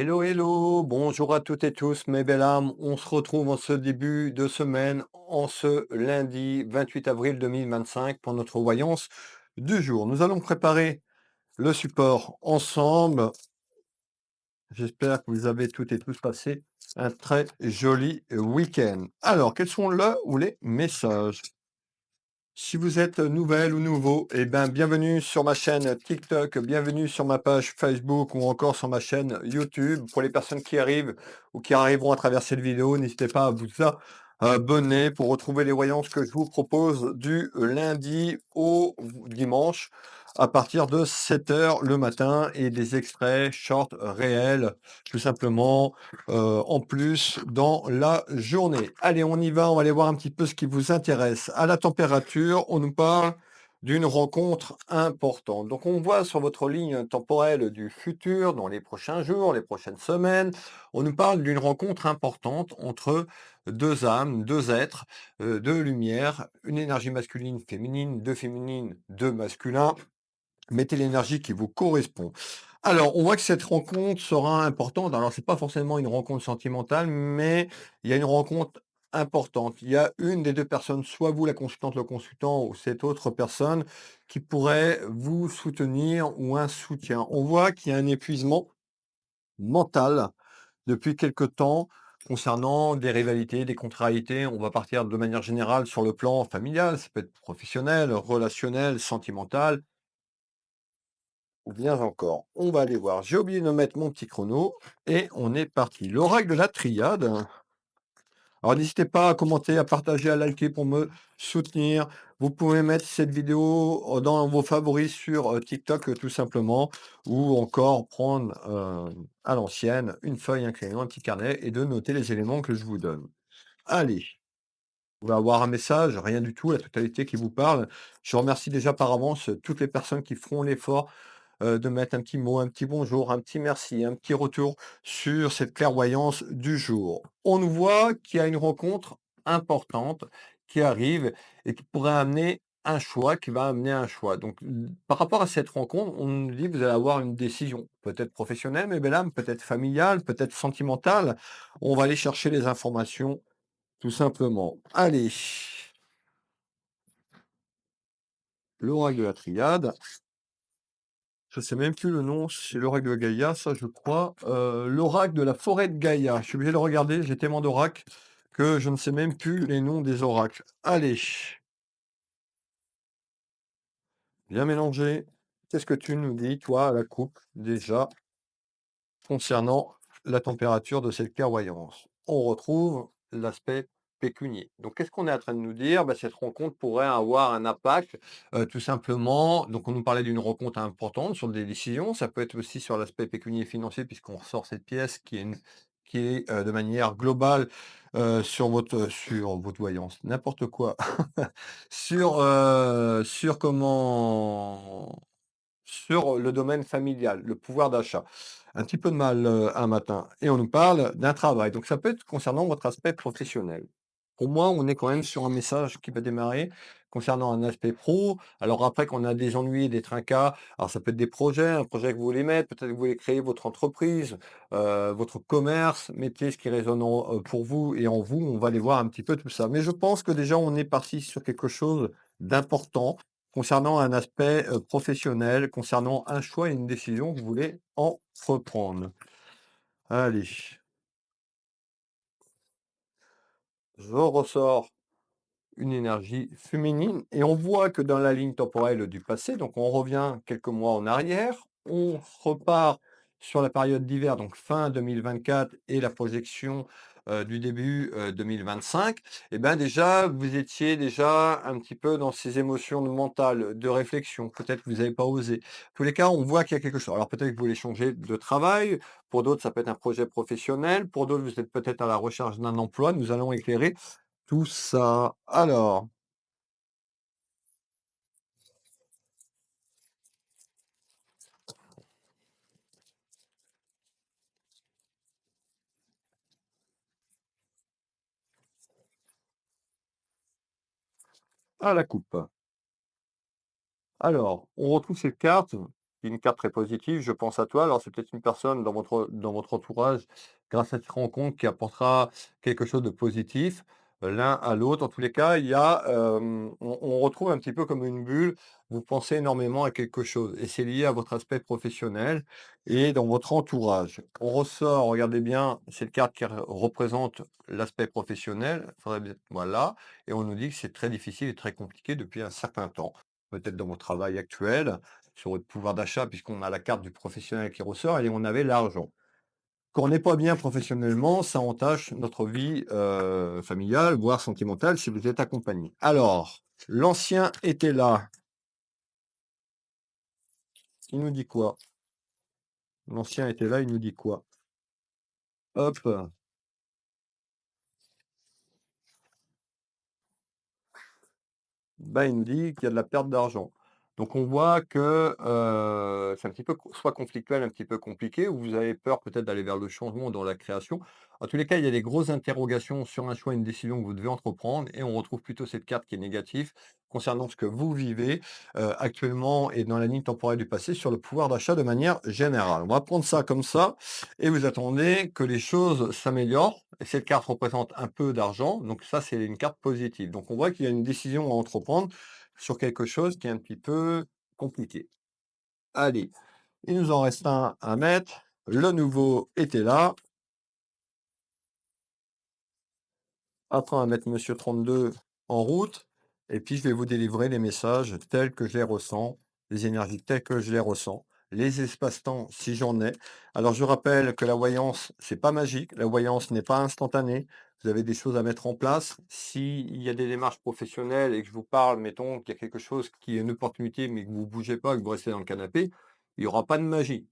Hello, hello, bonjour à toutes et tous, mes belles âmes. On se retrouve en ce début de semaine, en ce lundi 28 avril 2025 pour notre voyance du jour. Nous allons préparer le support ensemble. J'espère que vous avez toutes et tous passé un très joli week-end. Alors, quels sont le ou les messages? Si vous êtes nouvelle ou nouveau, eh ben, bienvenue sur ma chaîne TikTok, bienvenue sur ma page Facebook ou encore sur ma chaîne YouTube. Pour les personnes qui arrivent ou qui arriveront à travers cette vidéo, n'hésitez pas à vous abonner pour retrouver les voyances que je vous propose du lundi au dimanche à partir de 7 heures le matin et des extraits short réels, tout simplement en plus dans la journée. Allez, on y va, on va aller voir un petit peu ce qui vous intéresse. À la température, on nous parle d'une rencontre importante. Donc on voit sur votre ligne temporelle du futur, dans les prochains jours, les prochaines semaines, on nous parle d'une rencontre importante entre deux âmes, deux êtres, deux lumières, une énergie masculine, féminine, deux féminines, deux masculins. Mettez l'énergie qui vous correspond. Alors, on voit que cette rencontre sera importante. Alors, c'est pas forcément une rencontre sentimentale, mais il y a une rencontre importante. Il y a une des 2 personnes, soit vous, la consultante, le consultant, ou cette autre personne, qui pourrait vous soutenir ou un soutien. On voit qu'il y a un épuisement mental depuis quelque temps concernant des rivalités, des contrariétés. On va partir de manière générale sur le plan familial, ça peut être professionnel, relationnel, sentimental. Bien encore, on va aller voir. J'ai oublié de mettre mon petit chrono et on est parti. L'oracle de la triade. Alors n'hésitez pas à commenter, à partager, à liker pour me soutenir. Vous pouvez mettre cette vidéo dans vos favoris sur TikTok tout simplement, ou encore prendre à l'ancienne une feuille, un crayon, un petit carnet et de noter les éléments que je vous donne. Allez, vous allez avoir un message, rien du tout, la totalité qui vous parle. Je remercie déjà par avance toutes les personnes qui feront l'effort de mettre un petit mot, un petit bonjour, un petit merci, un petit retour sur cette clairvoyance du jour. On nous voit qu'il y a une rencontre importante qui arrive et qui pourrait amener un choix, qui va amener un choix. Donc, par rapport à cette rencontre, on nous dit que vous allez avoir une décision, peut-être professionnelle, mais belle âme, peut-être familiale, peut-être sentimentale. On va aller chercher les informations tout simplement. Allez, l'oracle de la triade. Je sais même plus le nom, c'est l'oracle de Gaïa, ça je crois. L'oracle de la forêt de Gaïa. Je suis obligé de regarder, j'ai tellement d'oracles que je ne sais même plus les noms des oracles. Allez, bien mélangé. Qu'est-ce que tu nous dis, toi, à la coupe, déjà, concernant la température de cette clairvoyance? On retrouve l'aspect pécunier. Donc, qu'est-ce qu'on est en train de nous dire? Bah, cette rencontre pourrait avoir un impact, tout simplement. Donc, on nous parlait d'une rencontre importante sur des décisions. Ça peut être aussi sur l'aspect pécunier financier, puisqu'on ressort cette pièce qui est de manière globale sur votre voyance, n'importe quoi, sur comment sur le domaine familial, le pouvoir d'achat. Un petit peu de mal, un matin et on nous parle d'un travail. Donc ça peut être concernant votre aspect professionnel. Pour moi, on est quand même sur un message qui va démarrer concernant un aspect pro. Alors après qu'on a des ennuis, des trincas, alors ça peut être des projets, un projet que vous voulez mettre, peut-être que vous voulez créer votre entreprise, votre commerce, mettez ce qui résonne pour vous et en vous, on va aller voir un petit peu tout ça. Mais je pense que déjà on est parti sur quelque chose d'important. Concernant un aspect, professionnel, concernant un choix et une décision que vous voulez entreprendre. Allez, je ressors une énergie féminine et on voit que dans la ligne temporelle du passé, donc on revient quelques mois en arrière, on repart sur la période d'hiver, donc fin 2024 et la projection, du début, 2025. Et ben, déjà, vous étiez déjà un petit peu dans ces émotions mentales, de réflexion. Peut-être que vous n'avez pas osé. Tous les cas, on voit qu'il y a quelque chose. Alors peut-être que vous voulez changer de travail, pour d'autres, ça peut être un projet professionnel, pour d'autres, vous êtes peut-être à la recherche d'un emploi. Nous allons éclairer tout ça. Alors, à la coupe. Alors, on retrouve cette carte une carte très positive, je pense à toi. Alors c'est peut-être une personne dans votre entourage, grâce à cette rencontre, qui apportera quelque chose de positif, l'un à l'autre. En tous les cas, il y a, on retrouve un petit peu comme une bulle, vous pensez énormément à quelque chose et c'est lié à votre aspect professionnel et dans votre entourage. On ressort, regardez bien, cette carte qui représente l'aspect professionnel, faudrait bien voilà, et on nous dit que c'est très difficile et très compliqué depuis un certain temps. Peut-être dans votre travail actuel, sur votre pouvoir d'achat, puisqu'on a la carte du professionnel qui ressort et on avait l'argent. Quand on n'est pas bien professionnellement, ça entache notre vie, familiale, voire sentimentale, si vous êtes accompagné. Alors, l'ancien était là, il nous dit quoi? L'ancien était là, il nous dit quoi? Hop, bah, il nous dit qu'il y a de la perte d'argent. Donc on voit que, c'est un petit peu soit conflictuel, un petit peu compliqué, ou vous avez peur peut-être d'aller vers le changement dans la création. En tous les cas, il y a des grosses interrogations sur un choix, une décision que vous devez entreprendre et on retrouve plutôt cette carte qui est négative concernant ce que vous vivez, actuellement et dans la ligne temporelle du passé sur le pouvoir d'achat de manière générale. On va prendre ça comme ça et vous attendez que les choses s'améliorent et cette carte représente un peu d'argent, donc ça, c'est une carte positive. Donc on voit qu'il y a une décision à entreprendre sur quelque chose qui est un petit peu compliqué. Allez, il nous en reste un à mettre. Le nouveau était là. Après, on va mettre Monsieur 32 en route. Et puis, je vais vous délivrer les messages tels que je les ressens, les énergies telles que je les ressens, les espaces-temps si j'en ai. Alors, je rappelle que la voyance, c'est pas magique. La voyance n'est pas instantanée. Vous avez des choses à mettre en place. S'il y a des démarches professionnelles et que je vous parle, mettons qu'il y a quelque chose qui est une opportunité, mais que vous bougez pas, que vous restez dans le canapé, il n'y aura pas de magie.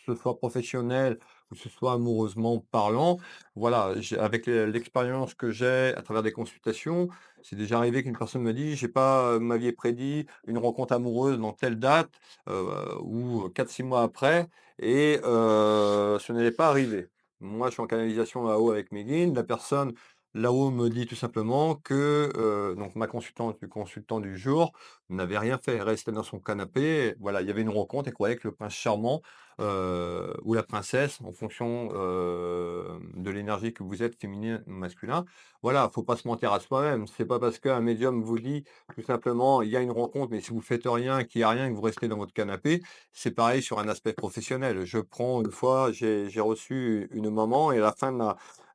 Que ce soit professionnel ou que ce soit amoureusement parlant, voilà, avec l'expérience que j'ai à travers des consultations, c'est déjà arrivé qu'une personne me dit: «J'ai pas, m'aviez prédit une rencontre amoureuse dans telle date, ou 4-6 mois après et ce n'est pas arrivé». Moi, je suis en canalisation là-haut avec mes guides. La personne là-haut me dit tout simplement que, donc ma consultante du consultant du jour n'avait rien fait. Elle restait dans son canapé. Voilà, il y avait une rencontre, elle croyait que le prince charmant ou la princesse en fonction, de l'énergie que vous êtes, féminin ou masculin. Voilà, faut pas se mentir à soi-même. C'est pas parce qu'un médium vous dit tout simplement: «Il y a une rencontre», mais si vous faites rien, qu'il y a rien, que vous restez dans votre canapé, c'est pareil sur un aspect professionnel. Je prends une fois, j'ai reçu une maman et à la fin de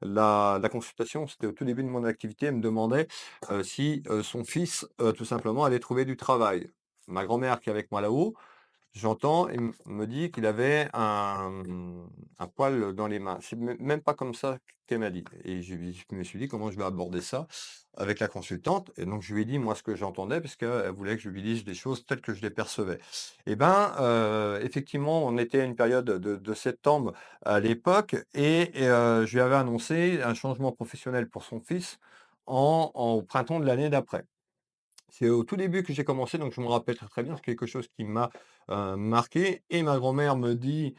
la consultation, c'était au tout début de mon activité, elle me demandait, si, son fils, tout simplement allait trouver du travail. Ma grand-mère qui est avec moi là-haut, j'entends et me dit qu'il avait un poil dans les mains. C'est même pas comme ça qu'elle m'a dit et je me suis dit: «Comment je vais aborder ça avec la consultante?» Et donc je lui ai dit moi ce que j'entendais parce qu'elle voulait que je lui dise des choses telles que je les percevais. Et ben, effectivement, on était à une période de septembre à l'époque et je lui avais annoncé un changement professionnel pour son fils au printemps de l'année d'après. C'est au tout début que j'ai commencé, donc je me rappelle très, très bien, c'est quelque chose qui m'a, marqué et ma grand-mère me dit,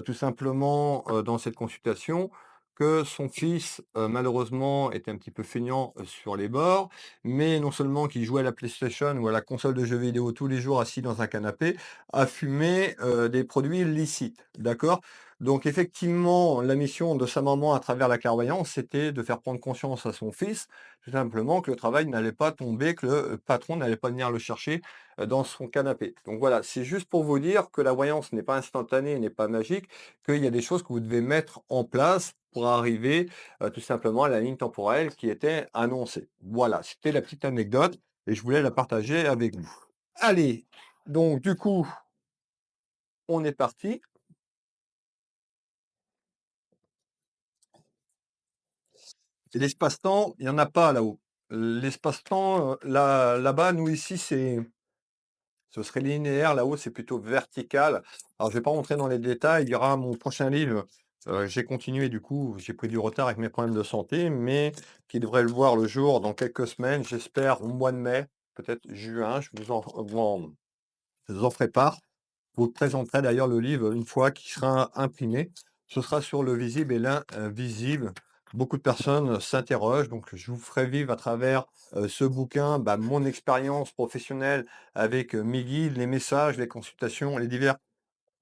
tout simplement, dans cette consultation que son fils, malheureusement était un petit peu feignant, sur les bords, mais non seulement qu'il jouait à la PlayStation ou à la console de jeux vidéo tous les jours assis dans un canapé, à fumer, des produits illicites, d'accord? Donc effectivement, la mission de sa maman à travers la clairvoyance, c'était de faire prendre conscience à son fils tout simplement que le travail n'allait pas tomber, que le, patron n'allait pas venir le chercher, dans son canapé. Donc voilà, c'est juste pour vous dire que la voyance n'est pas instantanée, n'est pas magique, qu'il y a des choses que vous devez mettre en place pour arriver, tout simplement à la ligne temporelle qui était annoncée. Voilà, c'était la petite anecdote et je voulais la partager avec vous. Allez, donc du coup, on est parti. Et l'espace-temps, il y en a pas là-haut. L'espace-temps, là-bas, nous ici, ce serait linéaire, là-haut, c'est plutôt vertical. Alors, je vais pas rentrer dans les détails, il y aura mon prochain livre, j'ai continué du coup, j'ai pris du retard avec mes problèmes de santé, mais qui devrait le voir le jour dans quelques semaines, j'espère au mois de mai, peut-être juin, je vous en ferai part. Je vous présenterai d'ailleurs le livre une fois qu'il sera imprimé. Ce sera sur le visible et l'invisible. Beaucoup de personnes s'interrogent, donc je vous ferai vivre à travers ce bouquin bah, mon expérience professionnelle avec mes guides, les messages, les consultations, les divers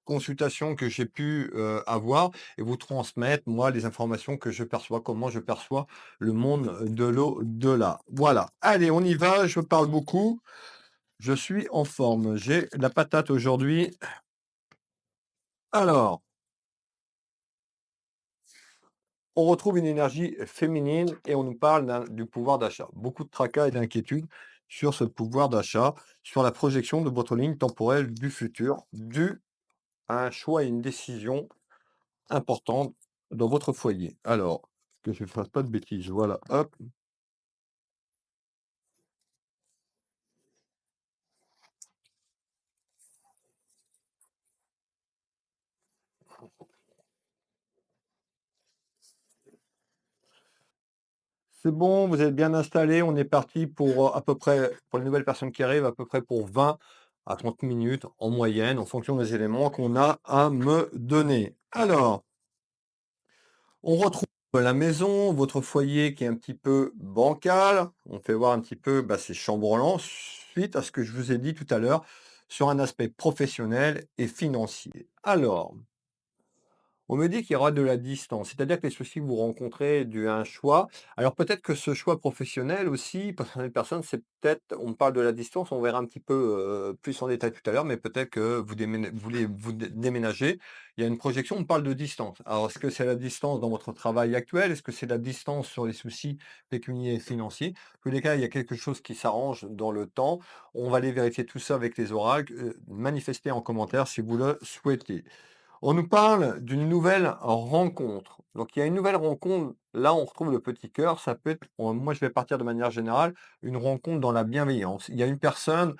consultations que j'ai pu, avoir et vous transmettre, moi, les informations que je perçois, comment je perçois le monde de l'au-delà. Voilà. Allez, on y va, je parle beaucoup, je suis en forme, j'ai la patate aujourd'hui. Alors, on retrouve une énergie féminine et on nous parle du pouvoir d'achat. Beaucoup de tracas et d'inquiétudes sur ce pouvoir d'achat, sur la projection de votre ligne temporelle du futur, dû à un choix et une décision importante dans votre foyer. Alors, que je ne fasse pas de bêtises, voilà, hop. C'est bon, vous êtes bien installés, on est parti pour à peu près, pour les nouvelles personnes qui arrivent, à peu près pour 20 à 30 minutes en moyenne, en fonction des éléments qu'on a à me donner. Alors, on retrouve la maison, votre foyer qui est un petit peu bancal. On fait voir un petit peu bah, ces chambranlants suite à ce que je vous ai dit tout à l'heure sur un aspect professionnel et financier. Alors, on me dit qu'il y aura de la distance, c'est-à-dire que les soucis que vous rencontrez dus à un choix. Alors peut-être que ce choix professionnel aussi, pour certaines personnes, c'est peut-être, on parle de la distance, on verra un petit peu plus en détail tout à l'heure, mais peut-être que vous voulez vous déménager. Il y a une projection, on parle de distance. Alors est-ce que c'est la distance dans votre travail actuel? Est-ce que c'est la distance sur les soucis pécuniaires et financiers? En tous les cas, il y a quelque chose qui s'arrange dans le temps. On va aller vérifier tout ça avec les oracles. Manifestez en commentaire si vous le souhaitez. On nous parle d'une nouvelle rencontre. Donc il y a une nouvelle rencontre, là on retrouve le petit cœur, ça peut être, moi je vais partir de manière générale, une rencontre dans la bienveillance. Il y a une personne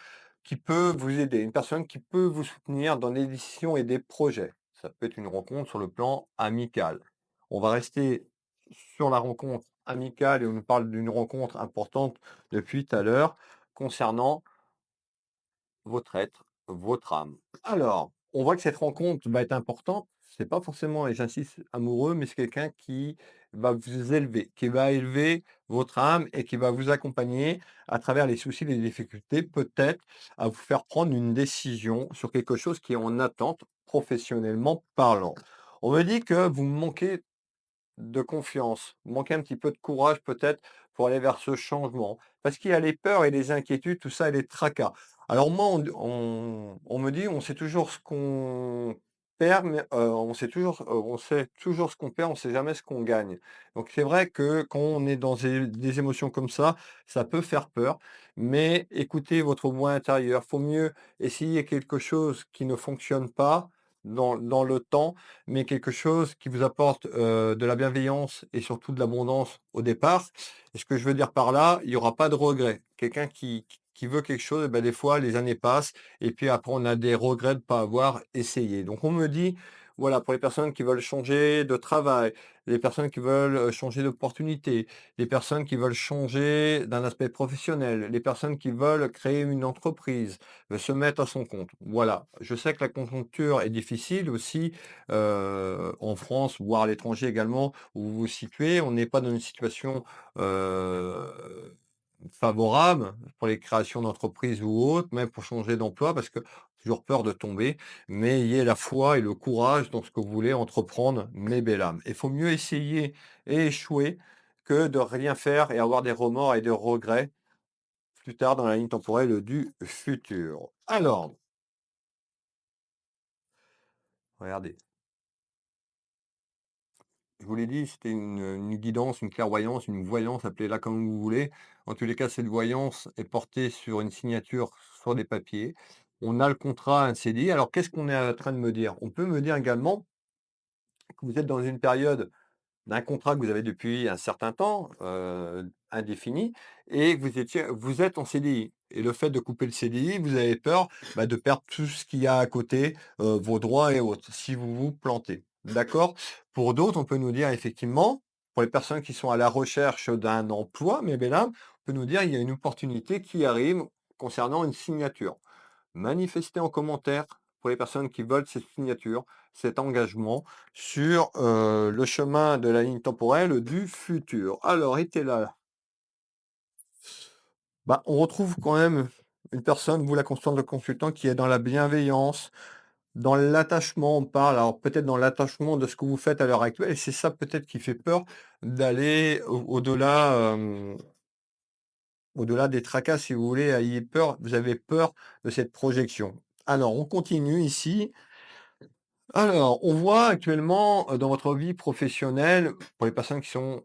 qui peut vous aider, une personne qui peut vous soutenir dans des décisions et des projets. Ça peut être une rencontre sur le plan amical. On va rester sur la rencontre amicale et on nous parle d'une rencontre importante depuis tout à l'heure concernant votre être, votre âme. Alors, on voit que cette rencontre va être importante. C'est pas forcément, et j'insiste, amoureux, mais c'est quelqu'un qui va vous élever, qui va élever votre âme et qui va vous accompagner à travers les soucis, les difficultés, peut-être à vous faire prendre une décision sur quelque chose qui est en attente professionnellement parlant. On me dit que vous manquez de confiance, manquer un petit peu de courage peut-être pour aller vers ce changement. Parce qu'il y a les peurs et les inquiétudes, tout ça et les tracas. Alors moi, on me dit, on sait toujours ce qu'on perd, mais on sait toujours ce qu'on perd, on sait jamais ce qu'on gagne. Donc c'est vrai que quand on est dans des émotions comme ça peut faire peur, mais écoutez votre voix intérieure. Faut mieux essayer quelque chose qui ne fonctionne pas dans le temps, mais quelque chose qui vous apporte, de la bienveillance et surtout de l'abondance au départ. Et ce que je veux dire par là, il y aura pas de regret. Quelqu'un qui veut quelque chose, et bah, des fois les années passent et puis après on a des regrets de pas avoir essayé. Donc on me dit, voilà, pour les personnes qui veulent changer de travail, les personnes qui veulent, changer d'opportunité, les personnes qui veulent changer d'un aspect professionnel, les personnes qui veulent créer une entreprise, se mettre à son compte. Voilà. Je sais que la conjoncture est difficile aussi, en France, voire à l'étranger également, où vous vous situez. On n'est pas dans une situation, favorable pour les créations d'entreprises ou autres, même pour changer d'emploi, parce que toujours peur de tomber, mais ayez la foi et le courage dans ce que vous voulez entreprendre, mes belles âmes. Il faut mieux essayer et échouer que de rien faire et avoir des remords et des regrets plus tard dans la ligne temporelle du futur. Alors, regardez, je vous l'ai dit, c'était une guidance, une clairvoyance, une voyance, appelez-la comme vous voulez. En tous les cas, cette voyance est portée sur une signature sur des papiers. On a le contrat, un CDI. Alors, qu'est-ce qu'on est en train de me dire? On peut me dire également que vous êtes dans une période d'un contrat que vous avez depuis un certain temps, indéfini, et que vous êtes en CDI. Et le fait de couper le CDI, vous avez peur, bah, de perdre tout ce qu'il y a à côté, vos droits et autres, si vous vous plantez. D'accord? Pour d'autres, on peut nous dire effectivement, pour les personnes qui sont à la recherche d'un emploi, mais bel âme, on peut nous dire: «Il y a une opportunité qui arrive concernant une signature». Manifestez en commentaire pour les personnes qui veulent cette signature, cet engagement sur, le chemin de la ligne temporelle du futur. Alors, était là, bah, on retrouve quand même une personne, vous la constante, le consultant, qui est dans la bienveillance, Dans l'attachement, on parle, alors peut-être dans l'attachement de ce que vous faites à l'heure actuelle et c'est ça peut-être qui fait peur d'aller au-delà, au-delà des tracas si vous voulez, ayez peur vous avez peur de cette projection. Alors on continue ici. Alors, on voit actuellement, dans votre vie professionnelle, pour les personnes qui sont,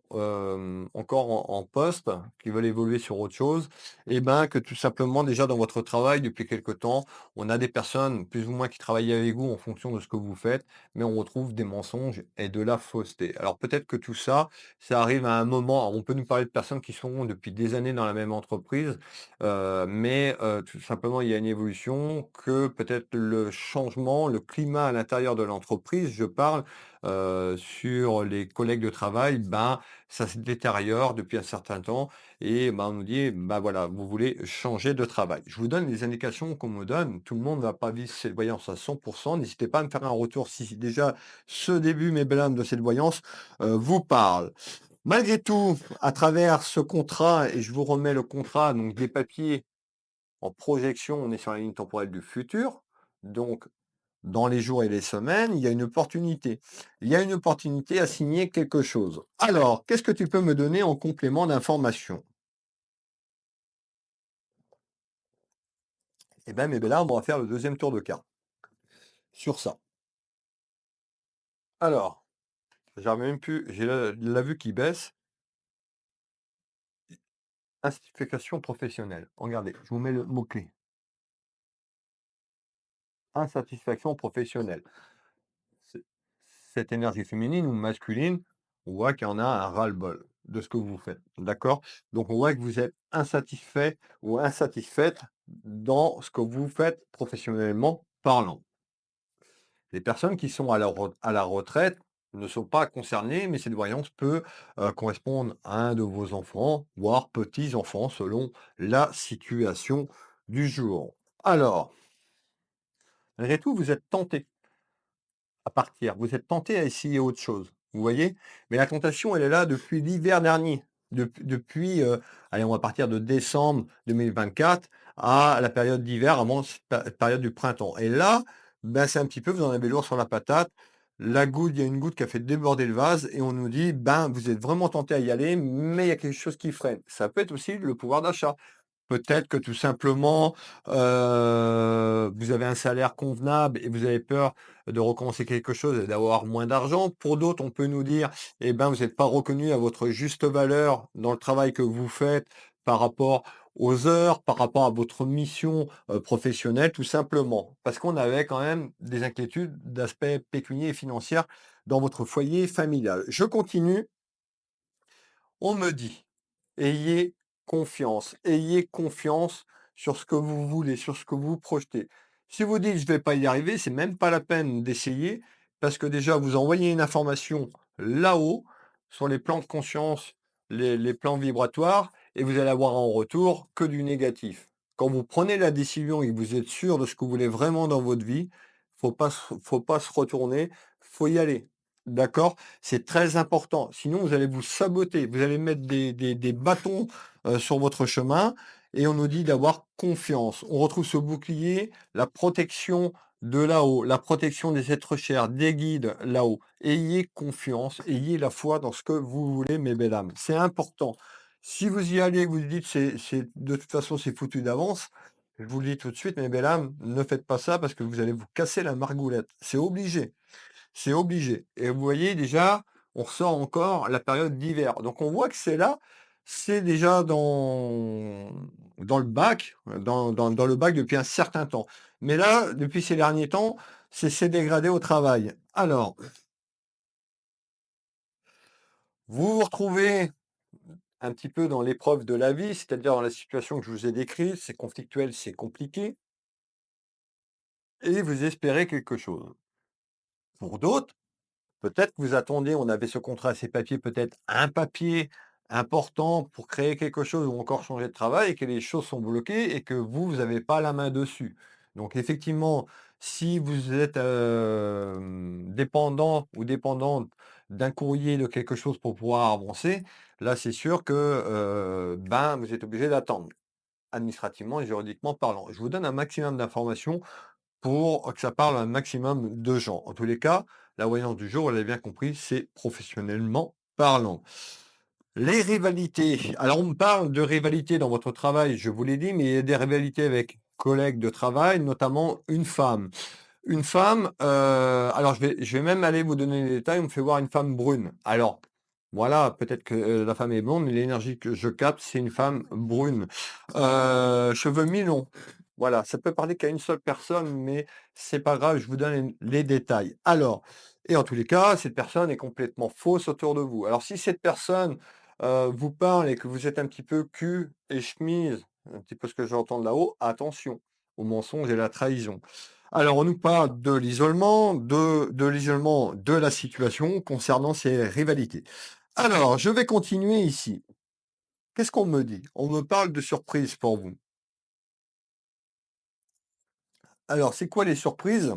encore en poste, qui veulent évoluer sur autre chose, et ben, que tout simplement déjà dans votre travail depuis quelque temps, on a des personnes plus ou moins qui travaillent avec vous en fonction de ce que vous faites, mais on retrouve des mensonges et de la fausseté. Alors peut-être que tout ça, ça arrive à un moment alors on peut nous parler de personnes qui sont depuis des années dans la même entreprise, mais tout simplement, il y a une évolution que peut-être le changement, le climat à l'intérieur de l'entreprise, je parle, sur les collègues de travail, ben, ça se détériore depuis un certain temps et ben, on nous dit: «Bah, voilà, vous voulez changer de travail». Je vous donne les indications qu'on me donne. Tout le monde ne va pas vivre cette voyance à 100. N'hésitez pas à me faire un retour si déjà ce début, mes belles âmes, de cette voyance, vous parle. Malgré tout, à travers ce contrat et je vous remets le contrat, donc des papiers en projection, on est sur la ligne temporelle du futur, donc dans les jours et les semaines, il y a une opportunité. Il y a une opportunité à signer quelque chose. Alors, qu'est-ce que tu peux me donner en complément d'information? Eh bien, mes belles larmes, on va faire le deuxième tour de cartes sur ça. Alors, j'arrive même plus, j'ai la vue qui baisse. Insatisfaction professionnelle. Regardez, je vous mets le mot-clé. Insatisfaction professionnelle. C- Cette énergie féminine ou masculine, on voit qu'il y en a un ras-le-bol de ce que vous faites. D'accord? Donc on voit que vous êtes insatisfait ou insatisfaite dans ce que vous faites professionnellement parlant. Les personnes qui sont à la retraite ne sont pas concernées, mais cette voyance peut correspondre à un de vos enfants, voire petits-enfants, selon la situation du jour. Alors, malgré tout, vous êtes tenté à partir. Vous êtes tenté à essayer autre chose, vous voyez? Mais la tentation, elle est là depuis l'hiver dernier. Depuis, allez, on va partir de décembre 2024 à la période d'hiver avant cette période du printemps et là, ben, c'est un petit peu vous en avez lourd sur la patate. La goutte il y a une goutte qui a fait déborder le vase et on nous dit: «Ben, vous êtes vraiment tenté à y aller, mais il y a quelque chose qui freine». Ça peut être aussi le pouvoir d'achat. Peut-être que tout simplement, vous avez un salaire convenable et vous avez peur de recommencer quelque chose et d'avoir moins d'argent. Pour d'autres, on peut nous dire: «Eh ben, vous n'êtes pas reconnu à votre juste valeur dans le travail que vous faites par rapport aux heures, par rapport à votre mission, professionnelle», tout simplement. Parce qu'on avait quand même des inquiétudes d'aspect pécunier et financière dans votre foyer familial. Je continue. On me dit: ayez confiance sur ce que vous voulez, sur ce que vous projetez». Si vous dites: «Je vais pas y arriver», c'est même pas la peine d'essayer parce que déjà vous envoyez une information là-haut sur les plans de conscience, les plans vibratoires et vous allez avoir en retour que du négatif. Quand vous prenez la décision et que vous êtes sûr de ce que vous voulez vraiment dans votre vie, faut pas se retourner, faut y aller. D'accord? C'est très important. Sinon, vous allez vous saboter. Vous allez mettre des bâtons, sur votre chemin et on nous dit d'avoir confiance. On retrouve ce bouclier, la protection de là-haut, la protection des êtres chers, des guides là-haut. Ayez confiance, ayez la foi dans ce que vous voulez, mes belles âmes. C'est important. Si vous y allez, vous dites: «C'est de toute façon, c'est foutu d'avance», je vous le dis tout de suite, mes belles âmes, ne faites pas ça parce que vous allez vous casser la margoulette. C'est obligé. C'est obligé et vous voyez déjà, on ressort encore la période d'hiver. Donc on voit que c'est là, c'est déjà dans le bac, dans le bac depuis un certain temps. Mais là, depuis ces derniers temps, c'est dégradé au travail. Alors, vous vous retrouvez un petit peu dans l'épreuve de la vie, c'est-à-dire dans la situation que je vous ai décrite, c'est conflictuel, c'est compliqué et vous espérez quelque chose. Pour d'autres, peut-être que vous attendiez, on avait ce contrat, ces papiers, peut-être un papier important pour créer quelque chose ou encore changer de travail et que les choses sont bloquées et que vous n'avez pas la main dessus. Donc effectivement, si vous êtes, dépendant ou dépendante d'un courrier, de quelque chose pour pouvoir avancer, là, c'est sûr que, ben, vous êtes obligé d'attendre, administrativement et juridiquement parlant. Je vous donne un maximum d'informations pour que ça parle à un maximum de gens. En tous les cas, la voyance du jour, vous l'avez bien compris, c'est professionnellement parlant. Les rivalités. Alors, on me parle de rivalités dans votre travail, je vous l'ai dit, mais il y a des rivalités avec collègues de travail, notamment une femme. Une femme, alors je vais même aller vous donner les détails, on me fait voir une femme brune. Alors, voilà, peut-être que, la femme est blonde, mais l'énergie que je capte, c'est une femme brune. Cheveux mi-longs. Voilà, ça peut parler qu'à une seule personne, mais c'est pas grave, je vous donne les détails. Alors et en tous les cas, cette personne est complètement fausse autour de vous. Alors si cette personne, vous parle et que vous êtes un petit peu cul et chemise, un petit peu ce que j'entends de là-haut, attention au mensonge et la trahison. Alors, on nous parle de l'isolement, de l'isolement de la situation concernant ces rivalités. Alors, je vais continuer ici. Qu'est-ce qu'on me dit? On me parle de surprises pour vous. Alors, c'est quoi les surprises?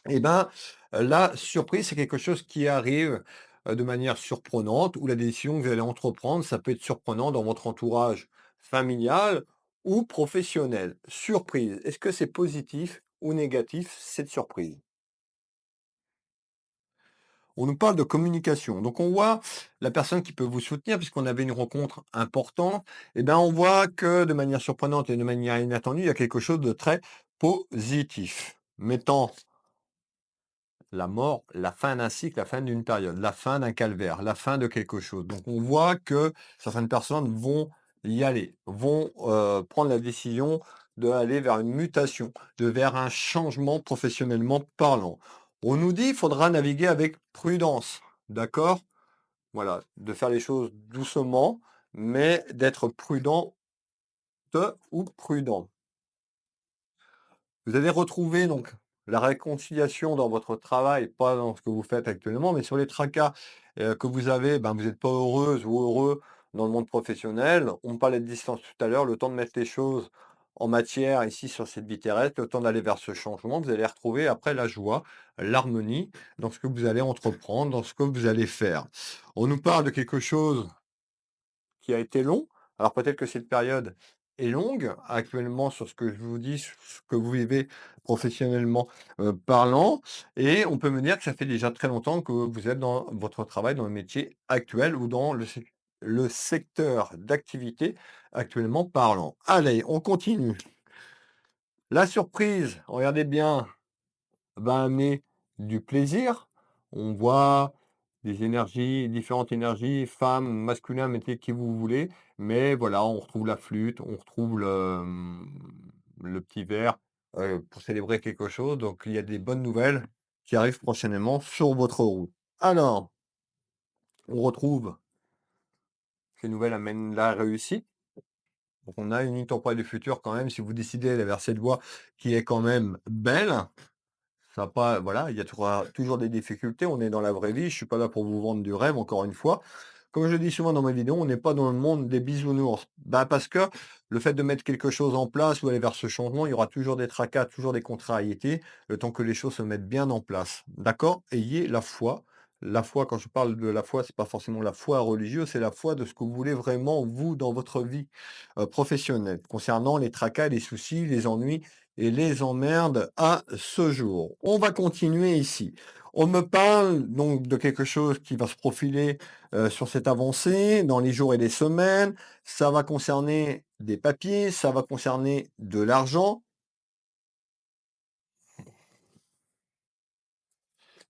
Eh ben, la surprise, c'est quelque chose qui arrive, de manière surprenante ou la décision que vous allez entreprendre, ça peut être surprenant dans votre entourage familial ou professionnel. Surprise, est-ce que c'est positif ou négatif cette surprise? On nous parle de communication. Donc on voit la personne qui peut vous soutenir puisqu'on avait une rencontre importante. Et ben, on voit que de manière surprenante et de manière inattendue, il y a quelque chose de très positif, mettant la mort, la fin d'un cycle, la fin d'une période, la fin d'un calvaire, la fin de quelque chose. Donc on voit que certaines personnes vont y aller, vont, prendre la décision d'aller vers une mutation, vers un changement professionnellement parlant. On nous dit: «Il faudra naviguer avec prudence», d'accord? Voilà, de faire les choses doucement, mais d'être prudente ou prudent. Vous allez retrouver donc la réconciliation dans votre travail, pas dans ce que vous faites actuellement, mais sur les tracas, que vous avez, ben, vous n'êtes pas heureuse ou heureux dans le monde professionnel. On parlait de distance tout à l'heure, le temps de mettre les choses en matière ici sur cette vie terrestre, le temps d'aller vers ce changement, vous allez retrouver après la joie, l'harmonie dans ce que vous allez entreprendre, dans ce que vous allez faire. On nous parle de quelque chose qui a été long. Alors peut-être que cette période est longue actuellement sur ce que je vous dis, sur ce que vous vivez professionnellement, parlant et on peut me dire que ça fait déjà très longtemps que vous êtes dans votre travail, dans le métier actuel ou dans le secteur d'activité actuellement parlant. Allez, on continue. La surprise, regardez bien, va amener du plaisir. On voit des énergies, différentes énergies, femmes, masculin, mettez qui vous voulez, mais voilà, on retrouve la flûte, on retrouve le petit verre, pour célébrer quelque chose, donc il y a des bonnes nouvelles qui arrivent prochainement sur votre route. Alors, on retrouve ces nouvelles amènent la réussite, donc on a une ligne temporelle du futur quand même, si vous décidez d'aller vers cette voie qui est quand même belle. Ça a pas voilà, il y a toujours des difficultés, on est dans la vraie vie, je suis pas là pour vous vendre du rêve, encore une fois. Comme je dis souvent dans mes vidéos, on n'est pas dans le monde des bisounours. Bah, parce que le fait de mettre quelque chose en place ou aller vers ce changement, il y aura toujours des tracas, toujours des contrariétés, le temps que les choses se mettent bien en place. D'accord? Ayez la foi. La foi, quand je parle de la foi, c'est pas forcément la foi religieuse, c'est la foi de ce que vous voulez vraiment, vous, dans votre vie, professionnelle, concernant les tracas, les soucis, les ennuis et les emmerdes à ce jour. On va continuer ici. On me parle donc de quelque chose qui va se profiler sur cette avancée dans les jours et les semaines. Ça va concerner des papiers, ça va concerner de l'argent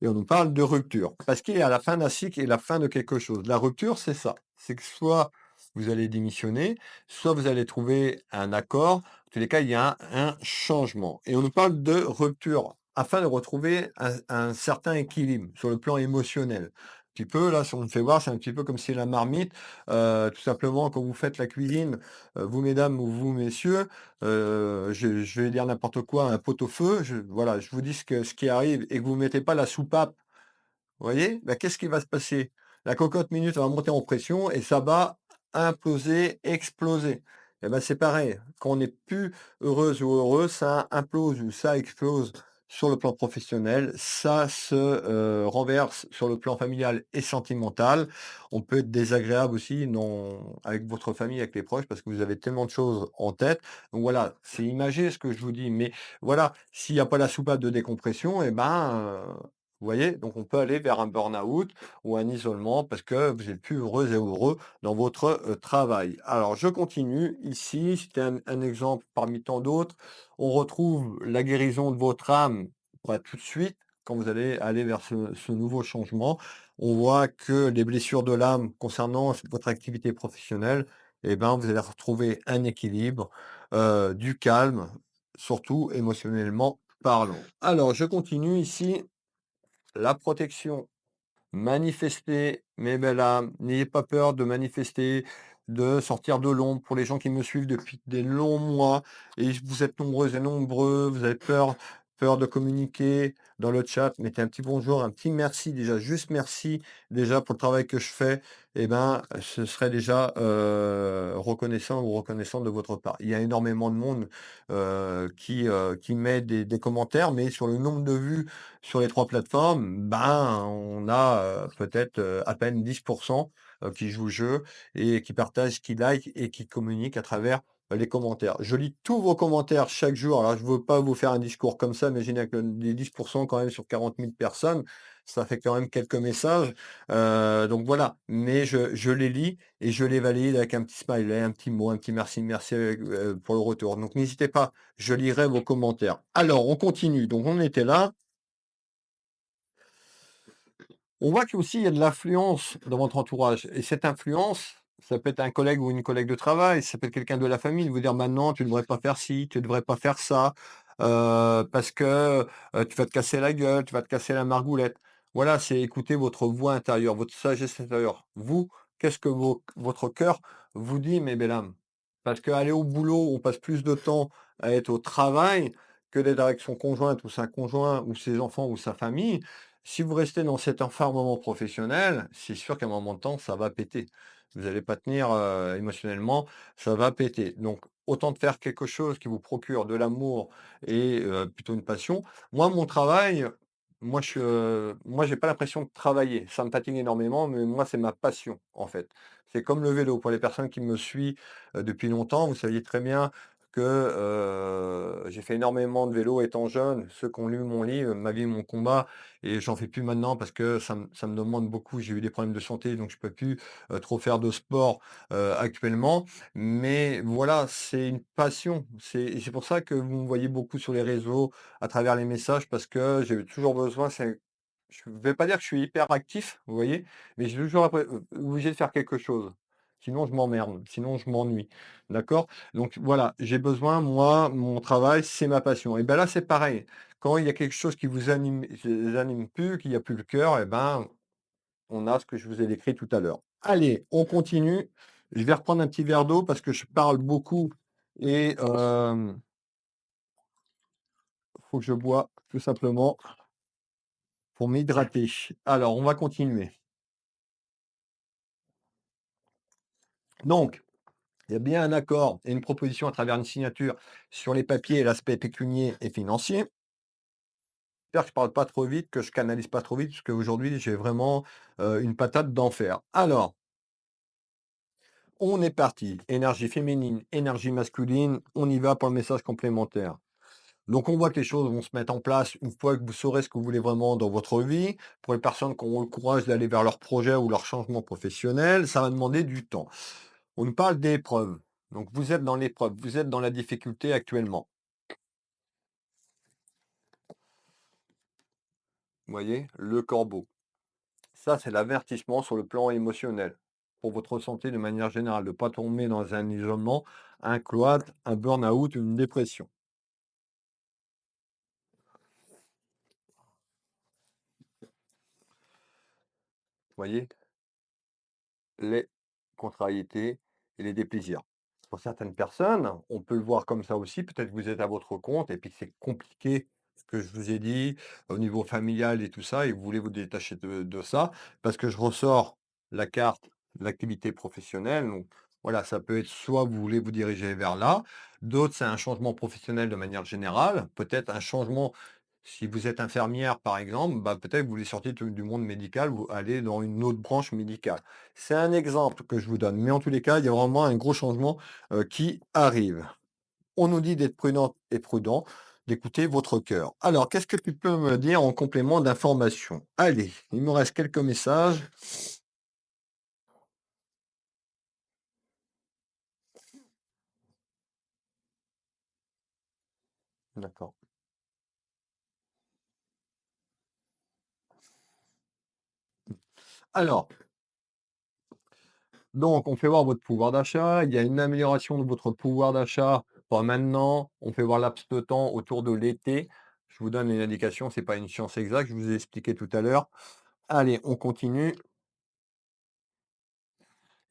et on nous parle de rupture. Parce qu'il y a la fin d'un cycle et la fin de quelque chose. La rupture, c'est ça. C'est que soit vous allez démissionner, soit vous allez trouver un accord. En tous les cas, il y a un changement. Et on nous parle de rupture afin de retrouver un certain équilibre sur le plan émotionnel. Un petit peu, là, si on me fait voir, c'est un petit peu comme si la marmite, tout simplement, quand vous faites la cuisine, vous mesdames ou vous messieurs, je vais dire n'importe quoi, un pot-au-feu, voilà, je vous dis ce qui arrive et que vous mettez pas la soupape, vous voyez? Bah, qu'est-ce qui va se passer? La cocotte minute va monter en pression et ça va imploser, exploser. Et ben c'est pareil, quand on n'est plus heureuse ou heureux, ça implose ou ça explose. sur le plan professionnel, ça se, renverse sur le plan familial et sentimental. On peut être désagréable aussi dans avec votre famille, avec les proches, parce que vous avez tellement de choses en tête. Donc voilà, c'est imagé ce que je vous dis, mais voilà, s'il y a pas la soupape de décompression et ben, vous voyez? Donc on peut aller vers un burn-out ou un isolement parce que vous êtes plus heureuse et heureux dans votre, travail. Alors je continue ici, c'était un exemple parmi tant d'autres. On retrouve la guérison de votre âme, pas tout de suite, quand vous allez aller vers ce nouveau changement. On voit que les blessures de l'âme concernant votre activité professionnelle, eh ben, vous allez retrouver un équilibre, du calme, surtout émotionnellement parlant. Alors je continue ici, la protection. Manifestez, mes belles âmes, n'ayez pas peur de manifester, de sortir de l'ombre. Pour les gens qui me suivent depuis des longs mois et vous êtes nombreuses et nombreux, vous avez peur de communiquer dans le chat, mettez un petit bonjour, un petit merci déjà, juste merci déjà pour le travail que je fais et ben, ce serait déjà, reconnaissant ou reconnaissante de votre part. Il y a énormément de monde, qui met des commentaires, mais sur le nombre de vues sur les 3 plateformes, ben, on a, peut-être, à peine 10 qui jouent le jeu et qui partagent, qui like et qui communiquent à travers, les commentaires. Je lis tous vos commentaires chaque jour. Alors je ne veux pas vous faire un discours comme ça, imaginez avec le les 10 quand même sur 40 000 personnes, ça fait quand même quelques messages, donc voilà. Mais je les lis et je les valide avec un petit smiley, un petit mot, un petit merci, merci, pour le retour. Donc n'hésitez pas, je lirai vos commentaires. Alors on continue, donc on était là. On voit qu'aussi il y a de l'influence dans votre entourage et cette influence, ça peut être un collègue ou une collègue de travail, ça peut être quelqu'un de la famille, de vous dire: «Maintenant, tu ne devrais pas faire ci, tu ne devrais pas faire ça, parce que, tu vas te casser la gueule, tu vas te casser la margoulette». Voilà, c'est écouter votre voix intérieure, votre sagesse intérieure. Vous, qu'est-ce que votre cœur vous dit, mes belles âmes? Parce qu'aller au boulot, on passe plus de temps à être au travail que d'être avec son conjoint ou sa conjoint ou ses enfants ou sa famille. Si vous restez dans cet enfermement professionnel, c'est sûr qu'à un moment de temps, ça va péter. Vous n'allez pas tenir, émotionnellement, ça va péter. Donc autant de faire quelque chose qui vous procure de l'amour et plutôt une passion. Moi, mon travail, moi, j'ai pas l'impression de travailler. Ça me fatigue énormément, mais moi, c'est ma passion, en fait. C'est comme le vélo. Pour les personnes qui me suivent, depuis longtemps, vous saviez très bien que, j'ai fait énormément de vélo étant jeune. Ceux qui ont lu mon livre, «Ma vie, mon combat», et j'en fais plus maintenant parce que ça me demande beaucoup. J'ai eu des problèmes de santé, donc je peux plus, trop faire de sport, actuellement. Mais voilà, c'est une passion. C'est pour ça que vous me voyez beaucoup sur les réseaux, à travers les messages, parce que j'ai toujours besoin, je ne vais pas dire que je suis hyper actif, vous voyez? Mais j'ai toujours obligé de faire quelque chose. Sinon je m'emmerde, sinon je m'ennuie. D'accord? Donc voilà, j'ai besoin, moi, mon travail, c'est ma passion. Et ben là, c'est pareil. Quand il y a quelque chose qui vous anime plus, qu'il y a plus le cœur, et ben, on a ce que je vous ai décrit tout à l'heure. Allez, on continue. Je vais reprendre un petit verre d'eau parce que je parle beaucoup et faut que je bois tout simplement pour m'hydrater. Alors, on va continuer. Donc, il y a bien un accord et une proposition à travers une signature sur les papiers et l'aspect pécunier et financier. J'espère que je parle pas trop vite, que je canalise pas trop vite, parce qu'aujourd'hui, j'ai vraiment, une patate d'enfer. Alors, on est parti. Énergie féminine, énergie masculine, on y va pour le message complémentaire. Donc on voit que les choses vont se mettre en place une fois que vous saurez ce que vous voulez vraiment dans votre vie. Pour les personnes qui ont le courage d'aller vers leur projet ou leur changement professionnel, ça va demander du temps. On nous parle d'épreuves. Donc vous êtes dans l'épreuve, vous êtes dans la difficulté actuellement. Vous voyez? Le corbeau. Ça, c'est l'avertissement sur le plan émotionnel. Pour votre santé de manière générale, de ne pas tomber dans un isolement, un cloître, un burn-out, une dépression. Vous voyez? Les contrariétés et les déplaisirs. Pour certaines personnes, on peut le voir comme ça aussi, peut-être que vous êtes à votre compte et puis que c'est compliqué, ce que je vous ai dit, au niveau familial et tout ça, et vous voulez vous détacher de ça, parce que je ressors la carte de l'activité professionnelle. Donc voilà, ça peut être soit vous voulez vous diriger vers là, d'autres, c'est un changement professionnel de manière générale, peut-être un changement Si vous êtes infirmière, par exemple, bah, peut-être que vous voulez sortir du monde médical ou aller dans une autre branche médicale. C'est un exemple que je vous donne, mais en tous les cas, il y a vraiment un gros changement, qui arrive. On nous dit d'être prudent et prudent, d'écouter votre cœur. Alors, qu'est-ce que tu peux me dire en complément d'information? Allez, il me reste quelques messages. D'accord. Alors, donc on fait voir votre pouvoir d'achat, il y a une amélioration de votre pouvoir d'achat, pas maintenant, on fait voir laps de temps autour de l'été. Je vous donne une indication, c'est pas une science exacte, je vous ai expliqué tout à l'heure. Allez, on continue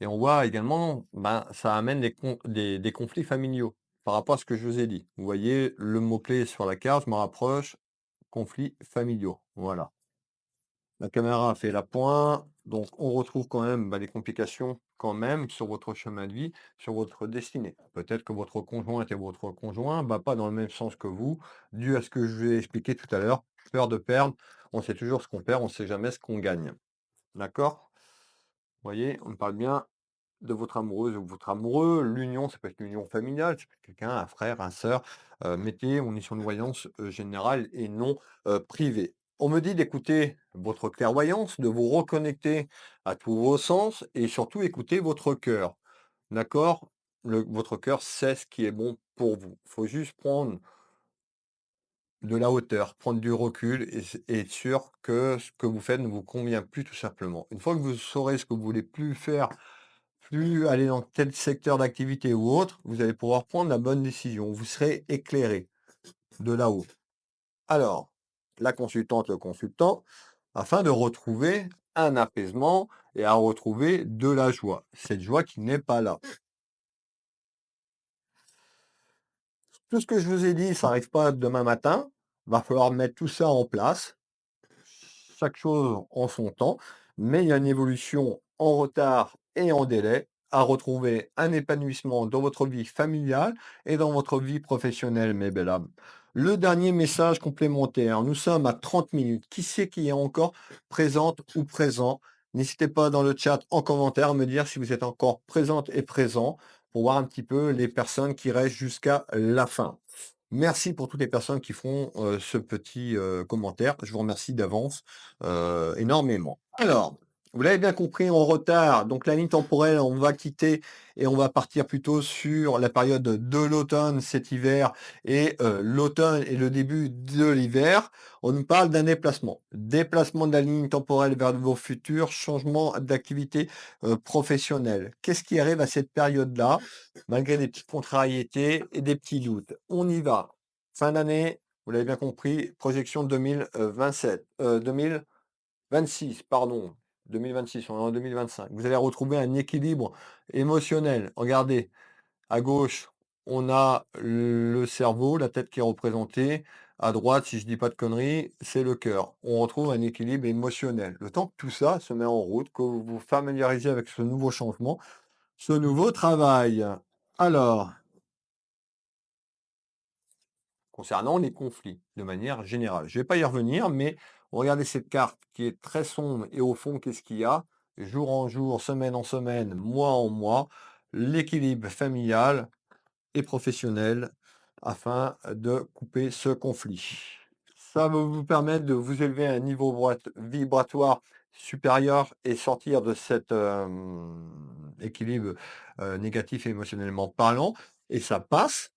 et on voit également, ben, ça amène des conflits familiaux par rapport à ce que je vous ai dit. Vous voyez le mot-clé sur la carte, je me rapproche, conflits familiaux, voilà. La caméra fait la pointe, donc on retrouve quand même, bah, les complications quand même sur votre chemin de vie, sur votre destinée. Peut-être que votre conjointe et votre conjoint va pas dans le même sens que vous, dû à ce que je vous ai expliqué tout à l'heure, peur de perdre. On sait toujours ce qu'on perd, on ne sait jamais ce qu'on gagne. D'accord? Vous voyez, on parle bien de votre amoureuse ou votre amoureux. L'union, ça peut être l'union familiale, ça peut être quelqu'un, un frère, un sœur. Mettez, on est sur une voyance générale et non privée. On me dit d'écouter votre clairvoyance, de vous reconnecter à tous vos sens et surtout écouter votre cœur. D'accord? Votre cœur sait ce qui est bon pour vous. Il faut juste prendre de la hauteur, prendre du recul et être sûr que ce que vous faites ne vous convient plus tout simplement. Une fois que vous saurez ce que vous voulez plus faire, plus aller dans tel secteur d'activité ou autre, vous allez pouvoir prendre la bonne décision. Vous serez éclairé de là-haut. Alors, la consultante, le consultant, afin de retrouver un apaisement et à retrouver de la joie. Cette joie qui n'est pas là. Tout ce que je vous ai dit, ça n'arrive pas demain matin. Va falloir mettre tout ça en place. Chaque chose en son temps, mais il y a une évolution en retard et en délai à retrouver un épanouissement dans votre vie familiale et dans votre vie professionnelle, mes belles âmes. Le dernier message complémentaire, nous sommes à 30 minutes. Qui c'est qui est encore présente ou présent? N'hésitez pas dans le chat en commentaire à me dire si vous êtes encore présente et présent pour voir un petit peu les personnes qui restent jusqu'à la fin. Merci pour toutes les personnes qui font, ce petit, commentaire. Je vous remercie d'avance, énormément. Alors, vous l'avez bien compris, en retard, donc la ligne temporelle, on va quitter et on va partir plutôt sur la période de l'automne, cet hiver et l'automne et le début de l'hiver. On nous parle d'un déplacement. Déplacement de la ligne temporelle vers vos futurs, changement d'activité, professionnelle. Qu'est-ce qui arrive à cette période-là? Malgré des petites contrariétés et des petits doutes. On y va. Fin d'année, vous l'avez bien compris, projection 2027, 2026, pardon. 2026, on est en 2025. Vous allez retrouver un équilibre émotionnel. Regardez, à gauche, on a le cerveau, la tête qui est représentée. À droite, si je dis pas de conneries, c'est le cœur. On retrouve un équilibre émotionnel. Le temps que tout ça se met en route, que vous vous familiarisez avec ce nouveau changement, ce nouveau travail. Alors, concernant les conflits, de manière générale. Je ne vais pas y revenir, mais regardez cette carte qui est très sombre et au fond, qu'est-ce qu'il y a? Jour en jour, semaine en semaine, mois en mois, l'équilibre familial et professionnel afin de couper ce conflit. Ça va vous permettre de vous élever à un niveau vibratoire supérieur et sortir de cet équilibre négatif émotionnellement parlant. Et ça passe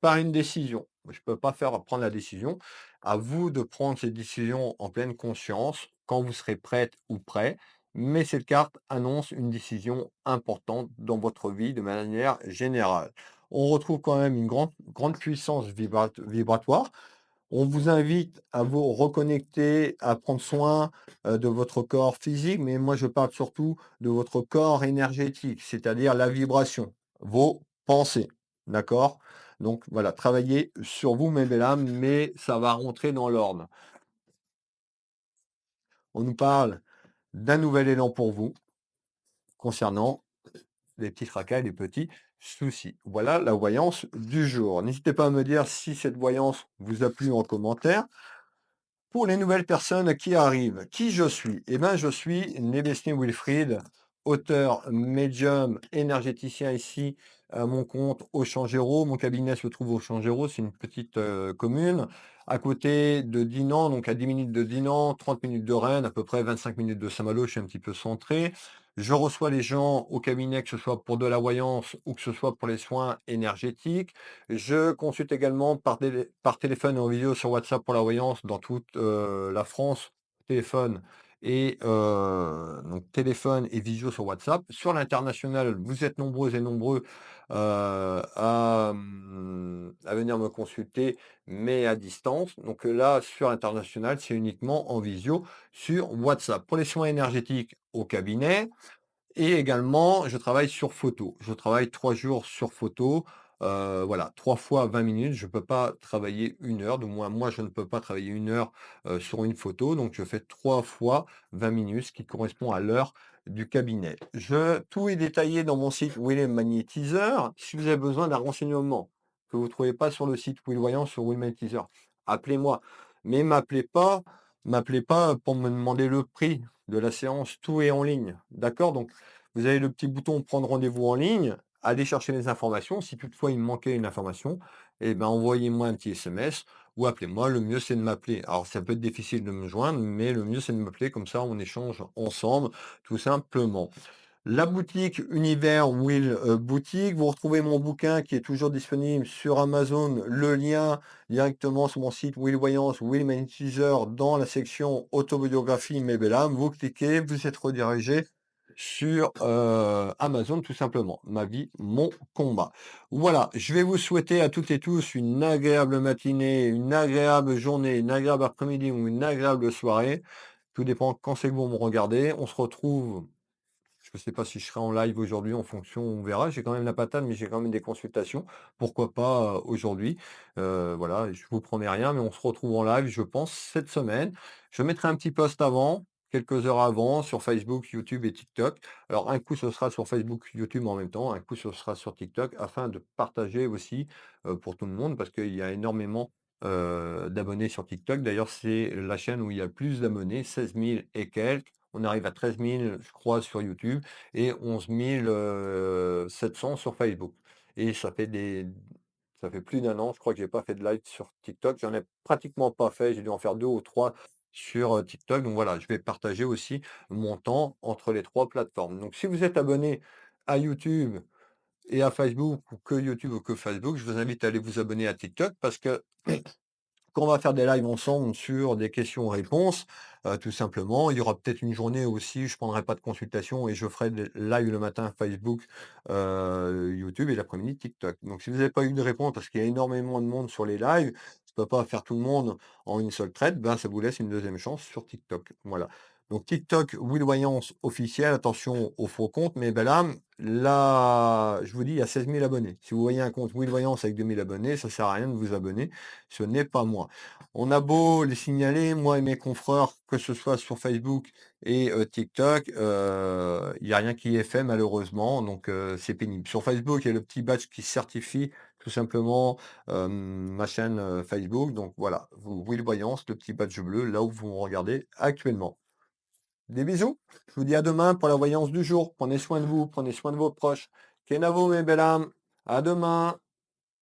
par une décision. Je ne peux pas faire prendre la décision. À vous de prendre cette décision en pleine conscience quand vous serez prête ou prêt. Mais cette carte annonce une décision importante dans votre vie de manière générale. On retrouve quand même une grande puissance vibratoire. On vous invite à vous reconnecter, à prendre soin de votre corps physique, mais moi je parle surtout de votre corps énergétique, c'est-à-dire la vibration, vos pensées. D'accord? Donc voilà, travaillez sur vous, mes belles âmes, mais ça va rentrer dans l'ordre. On nous parle d'un nouvel élan pour vous concernant les petits tracas et les petits soucis. Voilà la voyance du jour. N'hésitez pas à me dire si cette voyance vous a plu en commentaire. Pour les nouvelles personnes qui arrivent, qui je suis? Eh ben, je suis Nebesny Wilfried, auteur, médium, énergéticien ici à mon compte au Changero. Mon cabinet se trouve au Changero, c'est une petite, commune à côté de Dinan, donc à 10 minutes de Dinan, 30 minutes de Rennes, à peu près 25 minutes de Saint-Malo, je suis un petit peu centré. Je reçois les gens au cabinet, que ce soit pour de la voyance ou que ce soit pour les soins énergétiques. Je consulte également par téléphone et en vidéo sur WhatsApp pour la voyance dans toute, la France, téléphone donc téléphone et visio sur WhatsApp. Sur l'international, vous êtes nombreuses et nombreux, à venir me consulter, mais à distance. Donc, là, sur l'international, c'est uniquement en visio sur WhatsApp. Pour les soins énergétiques, au cabinet. Et également, je travaille sur photo. Je travaille 3 jours sur photo, voilà, 3 fois 20 minutes. Je ne peux pas travailler 1 heure, du moins moi je ne peux pas travailler 1 heure, sur une photo, donc je fais 3 fois 20 minutes, ce qui correspond à l'heure du cabinet. Tout est détaillé dans mon site Will Magnétiseur. Si vous avez besoin d'un renseignement que vous ne trouvez pas sur le site Will Voyant, sur Will Magnétiseur, appelez-moi. Mais m'appelez pas pour me demander le prix de la séance, tout est en ligne, d'accord? Donc vous avez le petit bouton prendre rendez-vous en ligne, allez chercher les informations. Si toutefois il me manquait une information, eh ben, envoyez-moi un petit SMS ou appelez-moi. Le mieux, c'est de m'appeler. Alors, ça peut être difficile de me joindre, mais le mieux, c'est de m'appeler. Comme ça, on échange ensemble, tout simplement. La boutique Univers Will Boutique. Vous retrouvez mon bouquin qui est toujours disponible sur Amazon. Le lien directement sur mon site Will Voyance, Will Magnétiseur dans la section autobiographie Mes Belles Âmes. Vous cliquez, vous êtes redirigé sur Amazon tout simplement. Ma vie, mon combat. Voilà, je vais vous souhaiter à toutes et tous une agréable matinée, une agréable journée, une agréable après-midi ou une agréable soirée. Tout dépend quand c'est que vous me regardez. On se retrouve, je ne sais pas si je serai en live aujourd'hui, en fonction, on verra. J'ai quand même la patate, mais j'ai quand même des consultations. Pourquoi pas aujourd'hui? Voilà, je vous promets rien, mais on se retrouve en live, je pense, cette semaine. Je mettrai un petit post avant, quelques heures avant, sur Facebook, YouTube et TikTok. Alors, un coup, ce sera sur Facebook, YouTube en même temps, un coup, ce sera sur TikTok, afin de partager aussi pour tout le monde, parce qu'il y a énormément d'abonnés sur TikTok. D'ailleurs, c'est la chaîne où il y a le plus d'abonnés, 16 000 et quelques. On arrive à 13 000, je crois, sur YouTube et 11 700 sur Facebook. Et ça fait plus d'un an, je crois que j'ai pas fait de live sur TikTok. J'en ai pratiquement pas fait. J'ai dû en faire 2 ou 3 sur, TikTok. Donc voilà, je vais partager aussi mon temps entre les 3 plateformes. Donc si vous êtes abonné à YouTube et à Facebook, ou que YouTube ou que Facebook, je vous invite à aller vous abonner à TikTok, parce que quand on va faire des lives ensemble sur des questions-réponses, tout simplement. Il y aura peut-être une journée aussi, je prendrai pas de consultation et je ferai des lives le matin Facebook, YouTube et l'après-midi TikTok. Donc si vous n'avez pas eu de réponse parce qu'il y a énormément de monde sur les lives, je peux pas faire tout le monde en une seule traite, ben, ça vous laisse une deuxième chance sur TikTok. Voilà. Donc TikTok, Will Voyance officiel, attention aux faux comptes, mais ben là, je vous dis, il y a 16 000 abonnés. Si vous voyez un compte Will Voyance avec 2 000 abonnés, ça sert à rien de vous abonner, ce n'est pas moi. On a beau les signaler, moi et mes confrères, que ce soit sur Facebook et TikTok, il y a rien qui est fait malheureusement, donc c'est pénible. Sur Facebook, il y a le petit badge qui certifie tout simplement, ma chaîne, Facebook, donc voilà, vous Will Voyance, le petit badge bleu, là où vous me regardez actuellement. Des bisous, je vous dis à demain pour la voyance du jour. Prenez soin de vous, prenez soin de vos proches. Kenavo mes belles âmes, à demain.